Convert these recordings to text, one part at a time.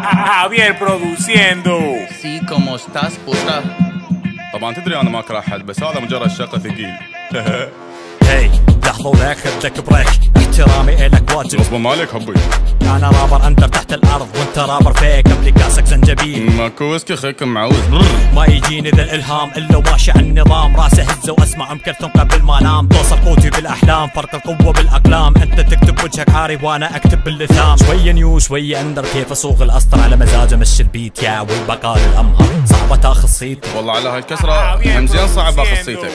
Javier produciendo. Sí, como estás, puta. طبعا تدري انا ما اكره احد، بس هذا مجرد شقه ثقيل. هي لحظة وناخذك بريك، احترامي إلك واجب. غصبا ما عليك حبي، أنا رابر أندر تحت الأرض وأنت رابر فيك، أملي كاسك زنجبيل. ماكو ويسكي خيك معوز. ما يجيني ذا الإلهام إلا ماشي على النظام، راسي هزة وأسمع أم كلثوم قبل ما أنام. توصل قوتي بالأحلام، فرق القوة بالأقلام. أنت تكتب وجهك عاري وأنا أكتب باللثام. شوية نيو شوية أندر، كيف أصوغ الأسطر على مزاج أمشي البيت يا والبقاء للأمهر. صعبة تاخذ صيتي والله على هالكسره همزين صعب اخذ صيتك.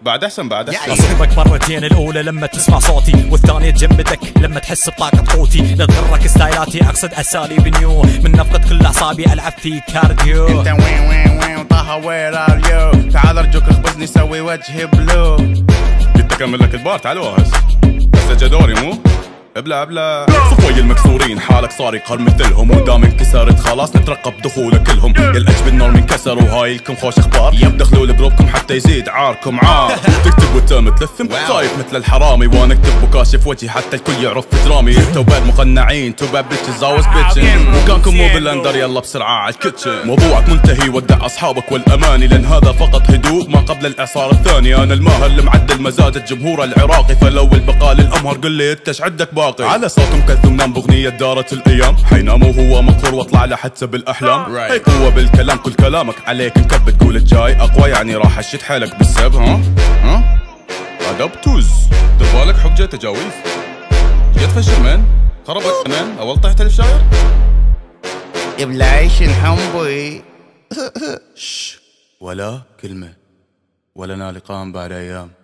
بعد احسن بعد احسن. اصيبك مرتين، الاولى لما تسمع صوتي، والثانيه تجمدك لما تحس بطاقه قوتي. لا تغرك ستايلاتي، اقصد اساليب نيو، من نفقد كل اعصابي العب في كارديو. انت وين طه وير ار يو، تعال ارجوك اخبزني سوي وجهي بلو. قلت اكمل لك البار، تعال واهس بس اجا دوري مو ابلع صفوي المكسورين، حالك صار يقهر مثلهم، ودام انكسرت خلاص نترقب دخولك كلهم. يا الاجب النار منكسر وهاي لكم خوش اخبار، دخلوا لجروبكم حتى يزيد عاركم عار. تكتب وتم تلثم خايف مثل الحرامي، وانا اكتب وكاشف وجهي حتى الكل يعرف اجرامي. توباد مقنعين توباد بيتشز زاوس بيتشن، مكانكم مو بالندر يلا بسرعه على الكتشن. موضوعك منتهي ودع اصحابك والاماني، لان هذا فقط هدوء ما قبل الاعصار الثاني. انا الماهر اللي معدل مزاج الجمهور العراقي، فلو البقاء للامهر قل لي انت ايش عندك باقي. على صوت ام كلثوم نام باغنيه دارت الايام، حينام وهو مقهور واطلع له حتى بالاحلام. هي قوه بالكلام كل كلامك عليك نكبت، قول الجاي اقوى يعني راح اشد حيلك بالسب. ها هذا بتوز دبالك حجه تجاويز. جيت فشر من خربت من اول طيحت الشاير ابلعيش حمبي. ولا كلمه ولنا لقاء بعد ايام.